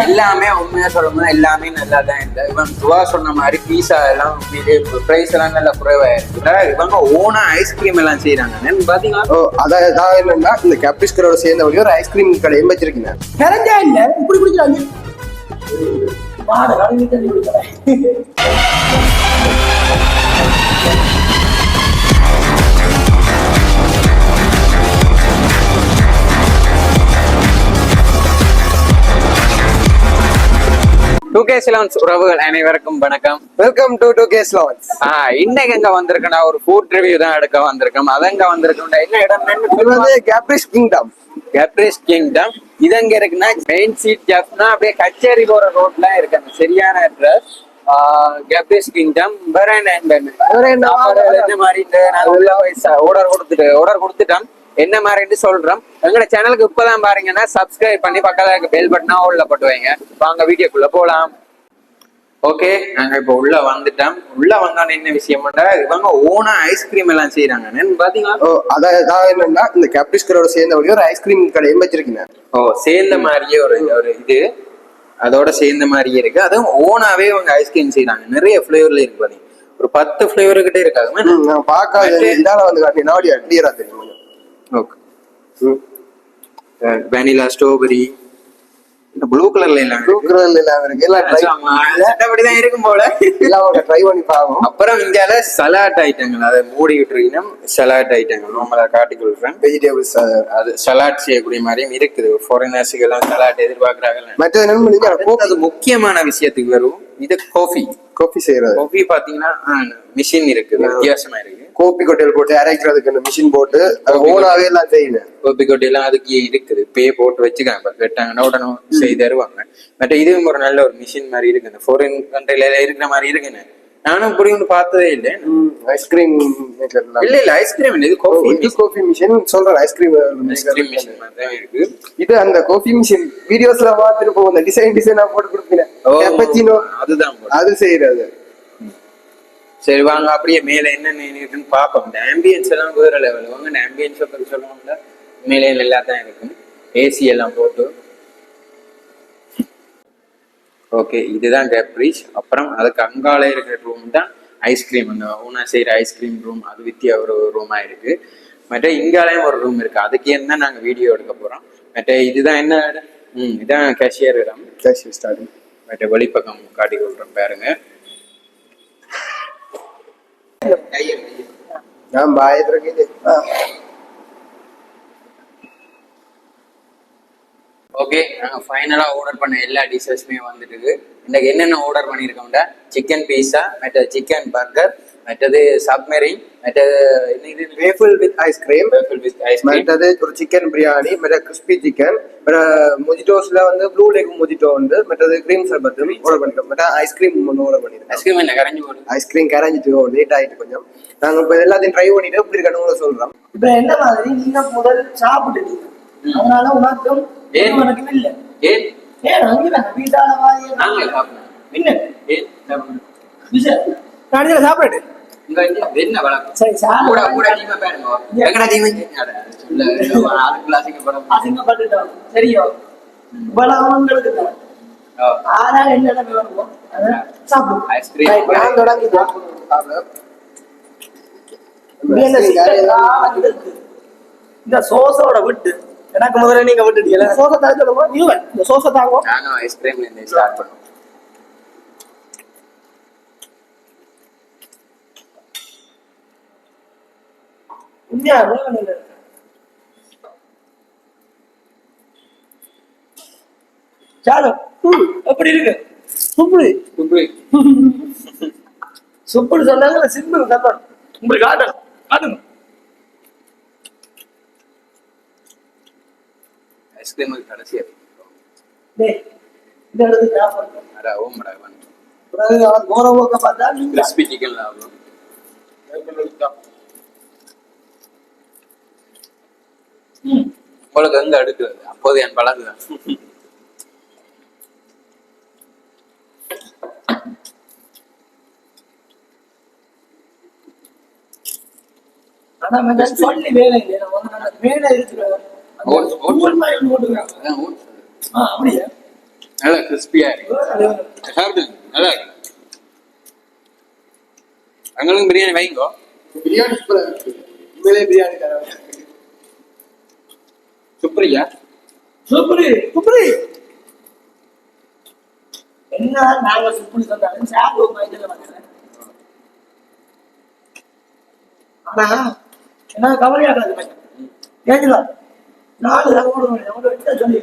எல்லாமே உண்மையா சொல்லணும், எல்லாமே நல்லா தான் இல்லை. இவன் துவா சொன்ன மாதிரி பீஸா எல்லாம் பிரைஸ் எல்லாம் நல்ல குறைவா இருக்கு. இவங்க ஓனா ஐஸ்கிரீம் எல்லாம் செய்யறாங்க பாத்தீங்களா? அதான் என்னன்னா இந்த கேப்ரிஸ்கரோட சேர்ந்த வழி ஒரு ஐஸ்கிரீம் கடையும் வச்சிருக்கீங்க. நிறையா இல்ல இப்படி குடிக்கிறாங்க. உறவுகள் அனைவருக்கும் வணக்கம். Welcome to 2K Slots. இன்னைக்கு எங்க வந்திருக்கேன்னா ஒரு ஃபுட் ரிவ்யூ தான் எடுக்க வந்திருக்கோம். அதங்க வந்திருக்கோம். என்ன இடம்? Caprice kingdom. Caprice kingdom. இது எங்க இருக்குன்னா மெயின் சீட் கேப்னா அப்படியே கச்சேரி போற ரோட்ல இருக்கு. அந்த சரியான அட்ரஸ் கேப்ரிஸ் கிங்டம். வேற என்ன மாதிரி உள்ள ஆர்டர் கொடுத்துட்டோம். என்ன மாதிரி சொல்றோம். எங்களோட சேனலுக்கு இப்பதான் பாருங்கன்னா சப்ஸ்கிரைப் பண்ணி பக்கத்துல பெல் பட்டனா உள்ள போட்டு வைங்க. வாங்க வீடியோக்குள்ள போலாம். ஓகே, நாங்க இப்ப உள்ள வந்துட்டோம். உள்ள வந்தோன்னு என்ன விஷயம்னா இவங்க ஓனா ஐஸ்கிரீம் எல்லாம் செய்யறாங்க பாத்தீங்களா? அதான் என்னன்னா இந்த கேப்ரிஸ்கரோட சேர்ந்த வழி ஒரு ஐஸ்கிரீம் கடையும் வச்சிருக்கீங்க. சேர்ந்த மாதிரியே ஒரு இது அதோட சேர்ந்த மாதிரியே இருக்கு. அதுவும் ஓனாவே அவங்க ஐஸ்கிரீம் செய்யறாங்க. நிறைய ஃபிளேவர்ல இருக்கு பாத்தீங்க. ஒரு 10 ஃபிளேவர் கிட்டே இருக்காங்க. நான் பார்க்காத இதால வந்து காட்டினா கிளியரா தெரியும். ஓகே, வெனிலா, ஸ்ட்ராபெரி, இந்த ப்ளூ கலர்ல எல்லாம் இருக்கு. எல்லாம் அப்படிதான் இருக்கும் போல. எல்லாம் ட்ரை பண்ணி பாப்போம். அப்புறம் இந்தியால சலாட் ஐட்டங்கள் அதை மூடிக்கிட்டு இருக்கீங்கன்னா சலாட் ஐட்டங்கள் நம்மள காட்டி கொடுக்குறேன். வெஜிடபிள்ஸ் அது சலாட் செய்யக்கூடிய மாதிரியும் இருக்குது. ஃபாரினர்ஸுக்கு எல்லாம் சலாட் எதிர்பார்க்கறாங்க. மற்ற முக்கியமான விஷயத்துக்கு வரும். இது காஃபி செய்யறது. காஃபி பாத்தீங்கன்னா மிஷின் இருக்கு, வித்தியாசமா இருக்கு. கோபி கொட்டையில் போட்டு அரைக்கிறதுக்கு மிஷின் போட்டு ஓனாவே எல்லாம் செய்யணும். கோபி கொட்டையெல்லாம் அதுக்கு இருக்குது. பே போட்டு வச்சுக்காங்க. கேட்டாங்கன்னா உடனே செய்து தருவாங்க. பட் இதுவும் ஒரு நல்ல ஒரு மிஷின் மாதிரி இருக்கு. இந்த ஃபாரின் கண்ட்ரில இருக்கிற மாதிரி இருக்குன்னு நானும் இப்படி ஒன்று பார்த்ததே இல்லை. ஐஸ்கிரீம் இல்ல ஐஸ்கிரீம் இல்லை, இது காஃபி மிஷின் சொல்றேன். ஐஸ்கிரீம் மிஷின் மாதிரி தான் இருக்கு. இது அந்த காஃபி மிஷின் வீடியோஸ்ல பார்த்துட்டு போவோம். அந்த டிசைனா போட்டு கொடுப்பீங்க. அதுதான் அது செய்யறது. சரி வாங்க அப்படியே மேல என்னென்ன இருக்குன்னு பாப்போம். இந்த ஆம்பியன்ஸ் எல்லாம் வேற லெவல். வாங்க இந்த ஆம்பியன்ஸ் பத்தி சொல்லுவாங்க. மேலே நல்லா தான் இருக்கும். ஏசி எல்லாம் போட்டு. ஓகே, இதுதான் கேப்ரிஸ். அப்புறம் அதுக்கு அங்கால இருக்கிற ரூம் தான் ஐஸ்கிரீம். அந்த ஓனா செய்யற ஐஸ்கிரீம் ரூம். அது வித்தியா ஒரு ரூமா இருக்கு. மற்ற இங்காலையும் ஒரு ரூம் இருக்கு. அதுக்கு என்ன நாங்க வீடியோ எடுக்க போறோம். மற்ற இதுதான் என்ன இடம்? இதான் கேஷியர் இடம். Cashier starting. மற்ற வெளிப்பக்கம் காட்டி கொள்றோம் பாருங்க. ஓகே, நாங்க ஃபைனலா ஆர்டர் பண்ண எல்லா டிஷஸுமே வந்துட்டு இன்னைக்கு என்னென்ன ஆர்டர் பண்ணிருக்கோம்டா சிக்கன் பீஸா, மற்ற சிக்கன் பர்கர், மற்றது சப்மெரின், மற்றது வேஃபிள் வித் ஐஸ்கிரீம், மற்றது ஒரு சிக்கன் பிரியாணி, மற்ற கிறிஸ்பி சிக்கன், மொஜிட்டோஸ்ல வந்து ப்ளூ லேக் மொஜிட்டோ வந்து, மற்றது கிரீம் சர்பத் ஆர்டர் பண்ணிருக்கோம். மற்ற ஐஸ்கிரீம் ஒன்று ஆர்டர் பண்ணிருக்கோம். ஐஸ்கிரீம் என்ன கரைஞ்சி போகுது? ஐஸ்கிரீம் கரைஞ்சிட்டு லேட் ஆயிட்டு கொஞ்சம். நாங்க இப்ப எல்லாத்தையும் ட்ரை பண்ணிட்டு இப்படி இருக்கணும் சொல்றோம். இப்ப என்ன மாதிரி நீங்க முதல் சாப்பிட்டு அதனால உனக்கும் உனக்கும் இல்ல ஏன் ஏன் அங்கதான் வீட்டால வாங்கி நாங்க சாப்பிடணும். பின்ன ஏன் சாப்பிடணும்? நாளைக்கு சாப்பிடு. என்ன வழக்கம்? சரி கூட கூட டீம் பாருங்க. எங்கடா டீம் சொல்ல ஆறு கிளாஸுக்கு படம் அசிங்கப்பட்டுட்டோம். சரியோ பலவங்களுக்கு தான். ஆனா என்னென்ன வேணுமோ அத சாப்பிடு. ஐஸ்கிரீம் நான் தொடங்கி சாப்பிடு. இந்த சோஸோட விட்டு எனக்கு முதல்ல நீங்க விட்டுட்டீங்க. சோஸை தான் சொல்லுவோம். இந்த சோஸை தாங்க. நானும் ஐஸ்கிரீம்ல இருந்து ஸ்டார்ட் பண்ணுவோம். எப்படி இருக்கு? சுப்புடு சொன்னாங்க. சிம்பிள் கப்பல் உங்களுக்கு காட்டணும் காட்டுங்க. ஐஸ்கிரீம் கடைசியா கிறிஸ்பி சிக்கன் லாபம். உங்களுக்கு எங்க அடுக்குறது? அப்போது என் பழகுதான். சொல்லி வேலை வேலை இருக்கிற அப்படியா நல்லா கிறிஸ்பியா இருக்கு. சாப்பிடுங்க, நல்லா இருக்கு. அங்களுக்கும் பிரியாணி வைங்கோ. பிரியாணி சூப்பரா இருக்கு. உண்மையிலே பிரியாணி தரேன். சுப்ரியா சூப்பரி சூப்பரி என்ன நாங்க சுப்பரி சொன்னாலும் சாப்பிடுவோம் மைண்டில் வாங்க. ஆனா என்ன கவலையாகாது பையன் கேட்கல 4 தகவல் அவங்க கிட்ட சொல்லி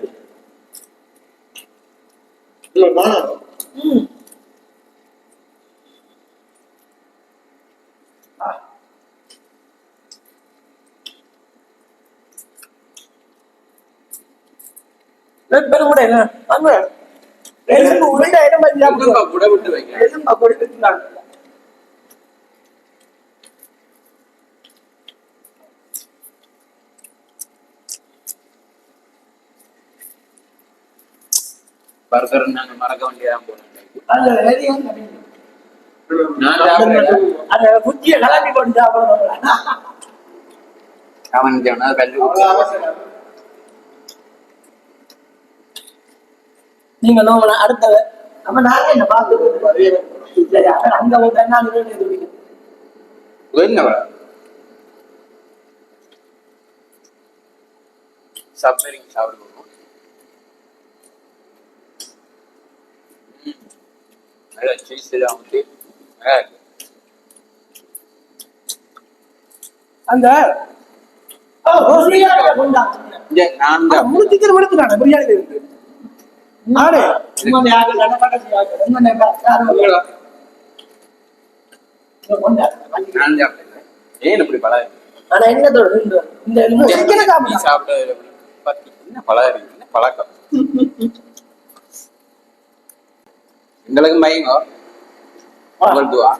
கூட என்ன வாங்க எலும்பு உருண்டை ஐட்டம் பண்ணி சாப்பிடுவோம். கூட விட்டு வைங்க. எலும்பு அப்படி விட்டுனாங்க. பர்கர் நாங்க மறக்க வேண்டியதான் போனோம். அந்த ஏரியாவும் கிடையாது. நான் சாப்பிடுறேன். அந்த குச்சியை கலாப்பி போட்டு சாப்பிடுவாங்க. அவன் சொன்னா கல்லு நீங்க நோம்பல அடுத்தது அப்ப நாங்க என்ன பார்த்து அங்க வந்து நாங்க என்னவா சப்மரிங் சாப்பிடுவோம். நல்லா சீஸ் எல்லாம் ஊற்றி நல்லா இருக்கு. அந்த இங்க நான் தான் முடிச்சுக்கிற மடுத்துறாங்க பிரியாணி இருக்கு ஆடு இன்னொன்று யாரும் நடப்பாட்டது யாரு இன்னொன்று நான் சாப்பிட்டேன். ஏன் இப்படி பழம் இருக்கு? ஆனா என்ன தோடு இந்த நீ சாப்பிட்டது என்ன பழம் இருக்கு? என்ன பழக்கம்? எங்களுக்கு மயங்கோ துவா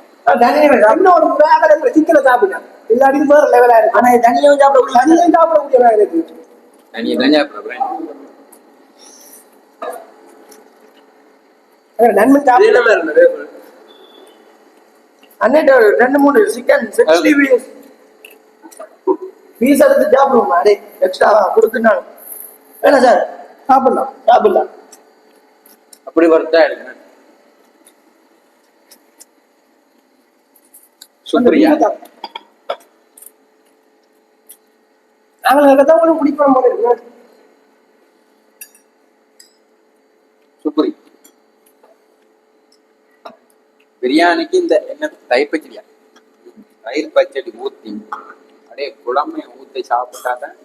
சிக்கனை சாப்பிட்டேன் இல்லாட்டி வேற லெவலா இருக்கு. ஆனா தனியும் சாப்பிடக்கூடிய இருக்கு. தனியை தான் சாப்பிடுறேன். நண்பன் சாப்பிட அன்னைட்டு 2-3 சிக்கன் 60 பீஸ் எடுத்து சாப்பிடுவோம். அடே எக்ஸ்ட்ரா கொடுத்துட்டாங்க. வேணா சார் சாப்பிடலாம் அப்படி வருத்தா இருக்கு. சுப்ரியா நாங்கள் தான் உங்களுக்கு பிடிக்கிற மாதிரி இருக்கு. சுப்ரி பிரியாணிக்கு இந்த என்ன தயிர் பச்சடியா? தயிர் பச்சடி ஊத்தி அப்படியே குழம்பை ஊத்தி சாப்பிட்டாதான்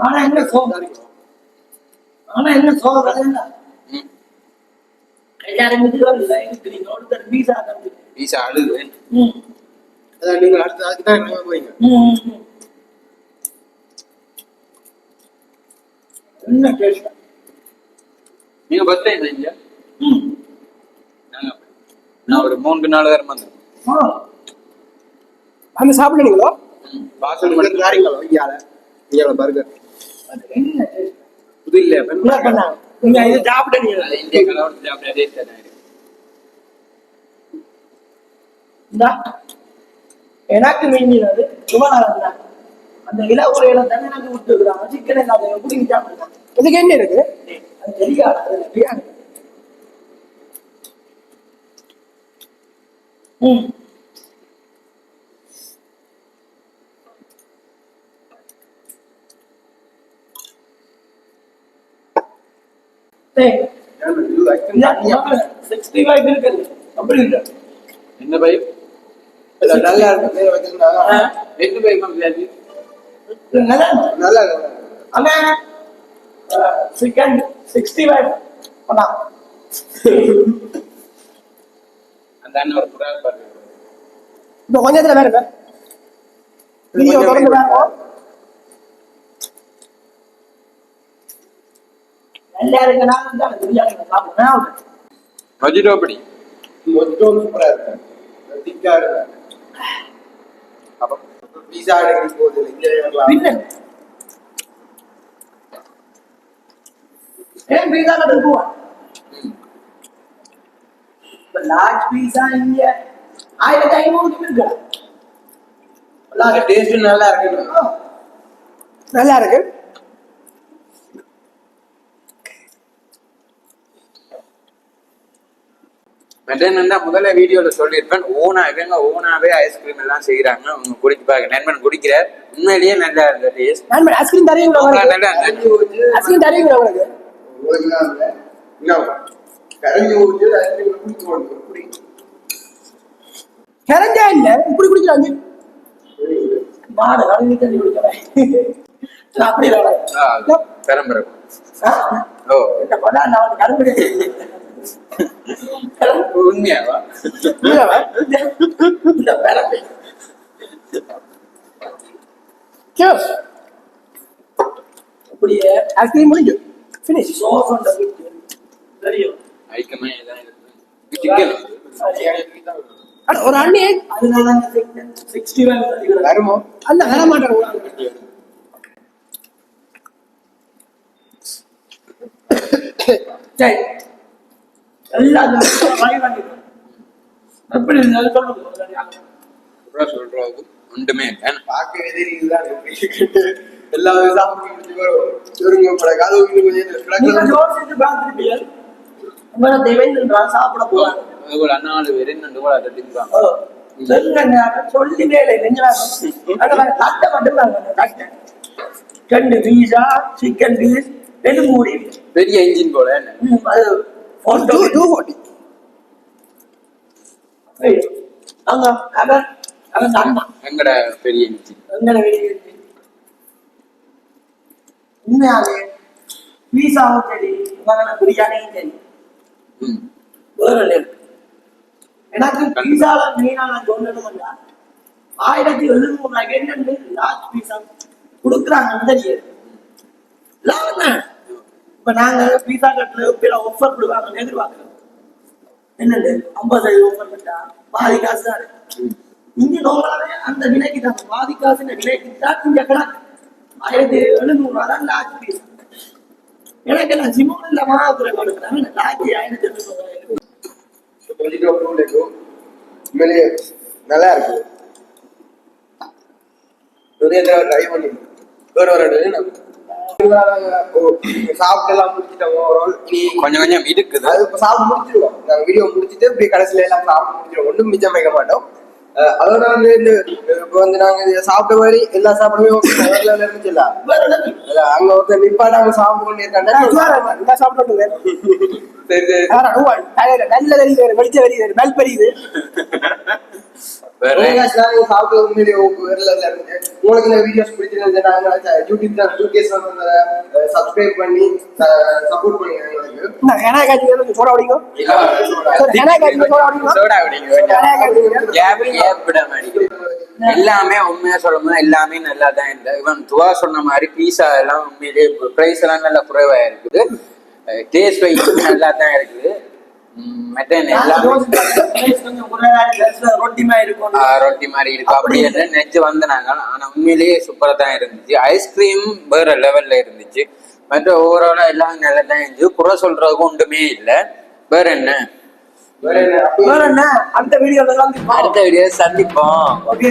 ஆனா என்ன சோகம் எல்லாரும் பீஸா அழுது. அதான் நீங்க அடுத்த அதுக்கு தான் என்ன போறீங்க? என்ன டேஸ்ட் நீங்க பஸ் டைம் செஞ்சா நான் ஒரு 3-4 தரம் வந்தேன். அந்த சாப்பிடுங்களோ வாசல் உங்களுக்கு மட்டும் காரிங்களா இங்க பர்கர் என்ன புது இல்ல பண்ணாங்க. நீங்க இதை சாப்பிடுங்க. இந்திய கலவரத்தில் சாப்பிட டேஸ்ட் தான் இருக்கு. எனக்கு மிஞ்சினது சுமனாக அந்த இலவுரையில தானே எனக்கு விட்டுருக்குறாங்க. சிக்கன் இல்லாத எப்படி சாப்பிடலாம். இதுக்கு என்ன இருக்கு அது தெரியாது. அதுல பிரியாணி என்ன பைப் நல்லா இருக்கு ரெண்டு பைப் விளையாடி நல்லா சிக்கன் 65 பண்ணலாம். அந்த அண்ணன் ஒரு புறா பாருங்க. இப்போ கொஞ்சத்துல வேற வீடியோ தொடர்ந்து பாருங்க. நல்லா இருக்குன்னா அந்த பிரியாணி சாப்பிடுறேன். மஜிடோ படி மொத்தம் சூப்பரா இருக்கு. திக்கா இருக்கு. அப்ப பீஸா அடிக்கடி போகுது பின்ன ஏன் பீஸா கட்டு போவா இப்ப லார்ஜ் பீஸா இங்க 1500 இருக்கு. டேஸ்ட் நல்லா இருக்கு. நல்லா இருக்கு. மெட்டனா முதல்ல வீடியோல சொல்லியிருப்பேன் ஓனாவே ஐஸ்கிரீம் எல்லாம் செய்யறாங்க. அவங்க குடிச்சு பாக்க நண்பன் குடிக்கிறார். உண்மையிலேயே நல்லா இருந்த டேஸ்ட். நண்பன் ஐஸ்கிரீம் தரீங்களா ஐஸ்கிரீம் தரீங்களா உங்களுக்கு கரஞ்சா இல்ல இப்படி குடிக்கிறாங்க மாடு கரஞ்சி தண்ணி குடிக்கிறேன் அப்படி பெரம்பரம் உண்மையாவா அப்படியே ஐஸ்கிரீம் முடிஞ்சு ஃபினிஷ் ஐக்கமே இதான் சிக்கன் ஒரு அண்ணி அதனால 61 வருமோ அல்ல வர மாட்டேன். சரி எல்லாம் எப்படி சொல்றது ஒன்றுமே பார்க்கவே எல்லா சாப்பிட போறாங்க அண்ணாலு பேரு ரெண்டு கூட அதை தின்பாங்க. சொல்லிட்டே ரெண்டு பீஸா சிக்கன் பீஸ் ரெண்டு மூடி பெரிய இன்ஜின் போல எங்கட பெரிய இன்ஜின் உண்மையாவே பீஸாவும் சரி பிரியாணியும் சரி வேற எனக்கு பீஸால மெயினா நான் சொல்லணும்னா 1700 என்னன்னு லாஸ்ட் பீஸா கொடுக்குறாங்கன்னு தெரியாது. இப்ப நாங்க பீஸா கட்டுல ஆஃபர் கொடுவாங்க எதிர்பார்க்கிறோம் என்னது 50 ஆஃபர் பண்ணா பாதி காசு தான் இங்க நோக்கலாவே அந்த விலைக்கு தான் பாதி காசு விலைக்கு தான் இங்க கணக்கு 1700 தான் லாஸ்ட் பீஸ். எனக்கு நான் சிமோன் இல்லாம கொடுக்குறாங்க லாஸ்ட் 1700 நல்லா இருக்கு. ட்ரை பண்ணி சாப்பிட்டு எல்லாம் முடிச்சிட்டோம். கொஞ்சம் கொஞ்சம் இருக்குது அது இப்ப சாப்பிட்டு முடிச்சிருவோம். நாங்க வீடியோ முடிச்சுட்டு இப்படி கடைசியில எல்லாம் சாப்பிட்டு முடிச்சிருவோம். ஒன்றும் மிச்சம் வைக்க மாட்டோம். அதோட வந்து இப்ப வந்து நாங்க சாப்பிட்ட மாதிரி எல்லா சாப்பிடுமே இருந்துச்சுல்ல அங்க ஒருத்தர் நிப்பாட அங்க சாப்பிட்டு கொண்டு இருக்காங்க சாப்பிட்டு நல்ல வெளிச்ச வெளியுது நல் பெரியுது சாப்பிட்டு உண்மையிலேயே உங்களுக்கு இந்த வீடியோஸ் பிடிச்சிருந்தா யூடியூப் சப்ஸ்கிரைப் பண்ணி சப்போர்ட் பண்ணுங்க. சோடா அடிக்கும் எல்லாமே உண்மையா சொல்லணும். எல்லாமே நல்லா தான் இருந்த இவன் துவா சொன்ன மாதிரி பீஸா எல்லாம் உண்மையிலேயே பிரைஸ் எல்லாம் நல்லா குறைவா இருக்குது. டேஸ்ட் வைஸ் நல்லா தான் இருக்குது. ரொட்டி மாதிரி இருக்கும் அப்படி நெஞ்சு வந்தாங்க. ஆனா உண்மையிலேயே சூப்பரா தான் இருந்துச்சு. ஐஸ்கிரீம் வேற லெவல்ல இருந்துச்சு. மற்ற ஓவராலா எல்லாம் நல்லா தான் இருந்துச்சு. குறை சொல்றதுக்கு ஒன்றுமே இல்லை. வேற என்ன அடுத்த வீடியோ சந்திப்போம். ஓகே